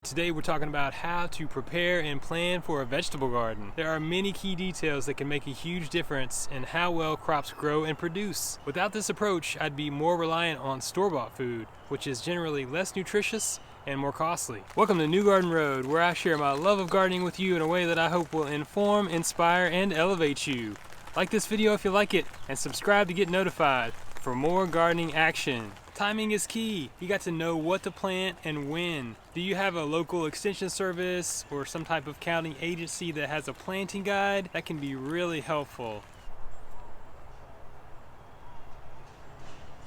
Today we're talking about how to prepare and plan for a vegetable garden. There are many key details that can make a huge difference in how well crops grow and produce. Without this approach, I'd be more reliant on store-bought food, which is generally less nutritious and more costly. Welcome to New Garden Road, where I share my love of gardening with you in a way that I hope will inform, inspire, and elevate you. Like this video if you like it, and subscribe to get notified for more gardening action. Timing is key. You got to know what to plant and when. Do you have a local extension service or some type of county agency that has a planting guide? That can be really helpful.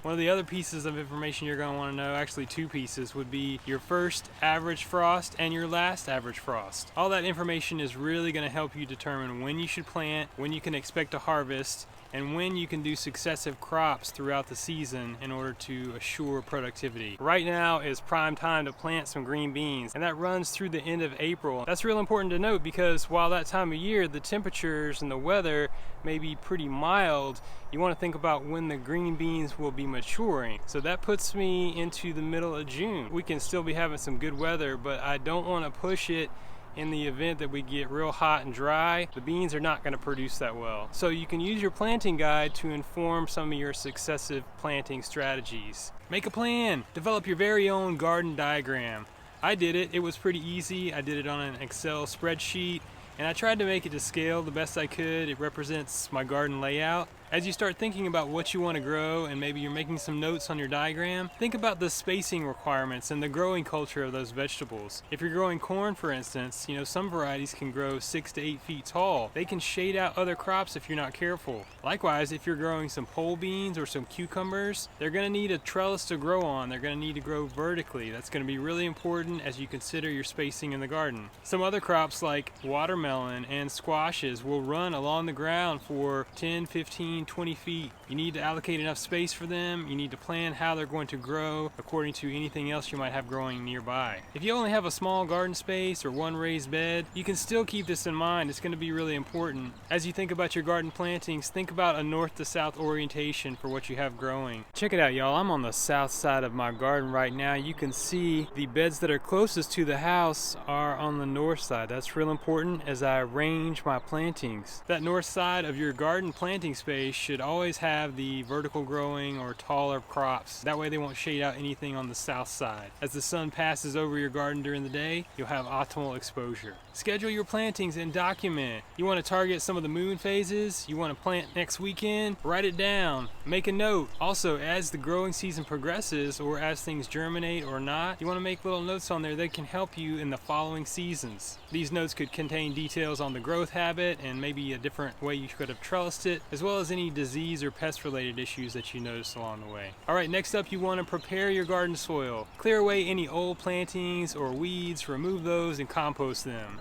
One of the other pieces of information you're going to want to know, actually two pieces, would be your first average frost and your last average frost. All that information is really going to help you determine when you should plant, when you can expect to harvest, and when you can do successive crops throughout the season in order to assure productivity. Right now is prime time to plant some green beans, and that runs through the end of April. That's real important to note because while that time of year the temperatures and the weather may be pretty mild, you want to think about when the green beans will be maturing. So that puts me into the middle of June. We can still be having some good weather, but I don't want to push it. In the event that we get real hot and dry, the beans are not going to produce that well. So you can use your planting guide to inform some of your successive planting strategies. Make a plan. Develop your very own garden diagram. I did it. It was pretty easy. I did it on an Excel spreadsheet, and I tried to make it to scale the best I could. It represents my garden layout. As you start thinking about what you want to grow, and maybe you're making some notes on your diagram, think about the spacing requirements and the growing culture of those vegetables. If you're growing corn, for instance, some varieties can grow 6 to 8 feet tall. They can shade out other crops if you're not careful. Likewise, if you're growing some pole beans or some cucumbers, they're going to need a trellis to grow on. They're going to need to grow vertically. That's going to be really important as you consider your spacing in the garden. Some other crops like watermelon and squashes will run along the ground for 10, 15, 20 feet. You need to allocate enough space for them. You need to plan how they're going to grow according to anything else you might have growing nearby. If you only have a small garden space or one raised bed, you can still keep this in mind. It's going to be really important. As you think about your garden plantings, think about a north to south orientation for what you have growing. Check it out, y'all. I'm on the south side of my garden right now. You can see the beds that are closest to the house are on the north side. That's real important as I arrange my plantings. That north side of your garden planting space should always have the vertical growing or taller crops. That way they won't shade out anything on the south side. As the sun passes over your garden during the day, you'll have optimal exposure. Schedule your plantings and document. You want to target some of the moon phases? You want to plant next weekend? Write it down. Make a note. Also, as the growing season progresses or as things germinate or not, you want to make little notes on there that can help you in the following seasons. These notes could contain details on the growth habit and maybe a different way you could have trellised it, as well as any disease or pest related issues that you notice along the way. Alright, next up you want to prepare your garden soil. Clear away any old plantings or weeds, remove those and compost them.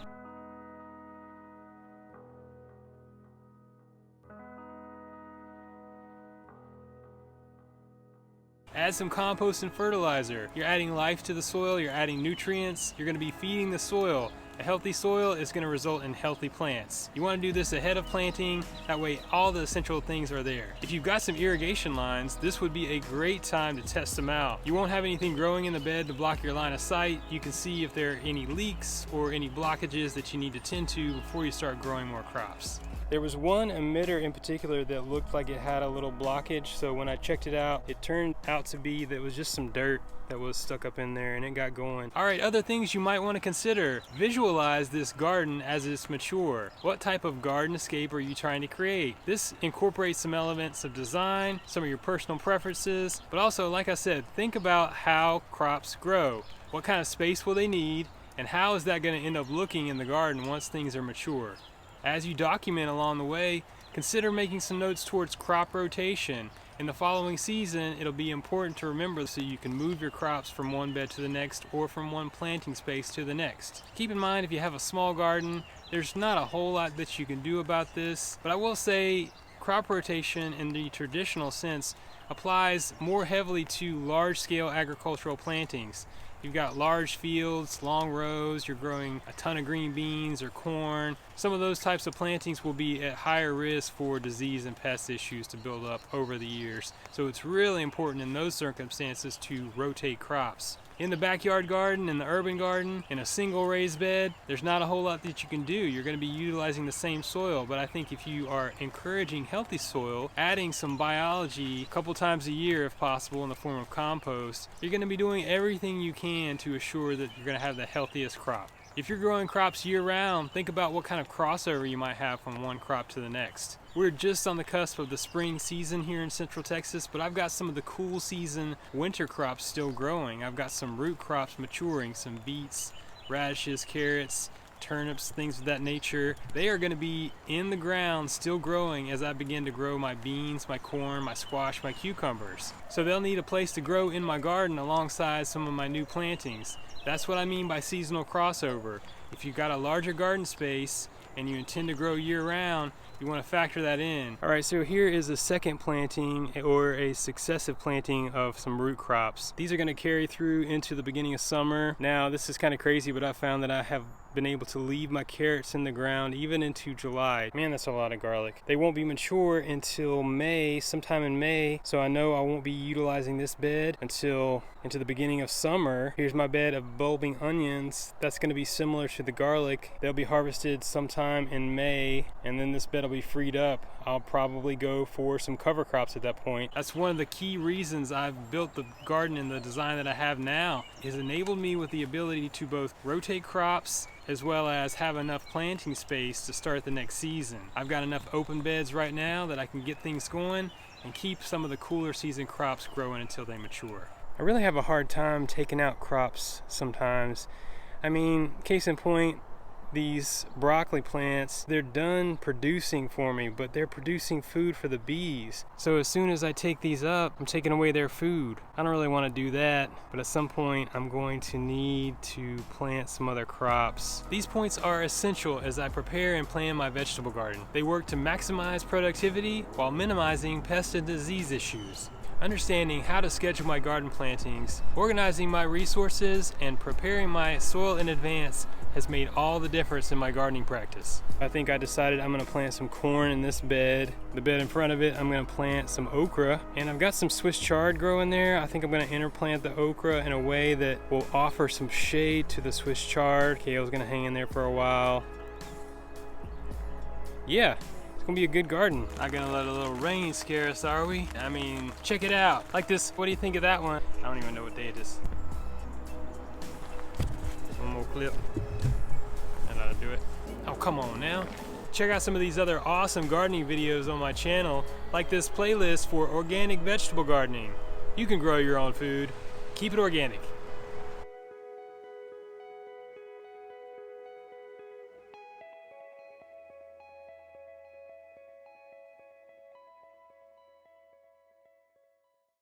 Add some compost and fertilizer. You're adding life to the soil, you're adding nutrients, you're going to be feeding the soil. A healthy soil is going to result in healthy plants. You want to do this ahead of planting, that way all the essential things are there. If you've got some irrigation lines, this would be a great time to test them out. You won't have anything growing in the bed to block your line of sight. You can see if there are any leaks or any blockages that you need to tend to before you start growing more crops. There was one emitter in particular that looked like it had a little blockage, so when I checked it out, it turned out to be that it was just some dirt that was stuck up in there and it got going. Alright, other things you might want to consider. Visualize this garden as it's mature. What type of gardenscape are you trying to create? This incorporates some elements of design, some of your personal preferences, but also, like I said, think about how crops grow. What kind of space will they need, and how is that going to end up looking in the garden once things are mature? As you document along the way, consider making some notes towards crop rotation. In the following season, it'll be important to remember so you can move your crops from one bed to the next or from one planting space to the next. Keep in mind, if you have a small garden, there's not a whole lot that you can do about this, but I will say crop rotation in the traditional sense applies more heavily to large-scale agricultural plantings. You've got large fields, long rows, you're growing a ton of green beans or corn. Some of those types of plantings will be at higher risk for disease and pest issues to build up over the years. So it's really important in those circumstances to rotate crops. In the backyard garden, in the urban garden, in a single raised bed, there's not a whole lot that you can do. You're going to be utilizing the same soil, but I think if you are encouraging healthy soil, adding some biology a couple times a year if possible in the form of compost, you're going to be doing everything you can to assure that you're going to have the healthiest crop. If you're growing crops year-round, think about what kind of crossover you might have from one crop to the next. We're just on the cusp of the spring season here in Central Texas, but I've got some of the cool season winter crops still growing. I've got some root crops maturing, some beets, radishes, carrots, turnips, things of that nature. They are going to be in the ground still growing as I begin to grow my beans, my corn, my squash, my cucumbers. So they'll need a place to grow in my garden alongside some of my new plantings. That's what I mean by seasonal crossover. If you've got a larger garden space and you intend to grow year-round, you want to factor that in. All right, so here is a second planting or a successive planting of some root crops. These are going to carry through into the beginning of summer. Now, this is kind of crazy, but I found that I have been able to leave my carrots in the ground even into July. Man, that's a lot of garlic. They won't be mature until May, sometime in May, so I know I won't be utilizing this bed until into the beginning of summer. Here's my bed of bulbing onions. That's going to be similar to the garlic. They'll be harvested sometime in May, and then this bed will be freed up. I'll probably go for some cover crops at that point. That's one of the key reasons I've built the garden in the design that I have now. It's enabled me with the ability to both rotate crops as well as have enough planting space to start the next season. I've got enough open beds right now that I can get things going and keep some of the cooler season crops growing until they mature. I really have a hard time taking out crops sometimes. I mean, case in point, these broccoli plants, they're done producing for me, but they're producing food for the bees. So as soon as I take these up, I'm taking away their food. I don't really want to do that, but at some point I'm going to need to plant some other crops. These points are essential as I prepare and plan my vegetable garden. They work to maximize productivity while minimizing pest and disease issues. Understanding how to schedule my garden plantings, organizing my resources, and preparing my soil in advance has made all the difference in my gardening practice. I think I decided I'm going to plant some corn in this bed. The bed in front of it, I'm going to plant some okra, and I've got some Swiss chard growing there. I think I'm going to interplant the okra in a way that will offer some shade to the Swiss chard. Kale's going to hang in there for a while. Yeah. It's gonna be a good garden. Not gonna let a little rain scare us, are we? I mean, check it out. Like this, what do you think of that one? I don't even know what day it is. One more clip, and that'll do it. Oh, come on now. Check out some of these other awesome gardening videos on my channel, like this playlist for organic vegetable gardening. You can grow your own food. Keep it organic.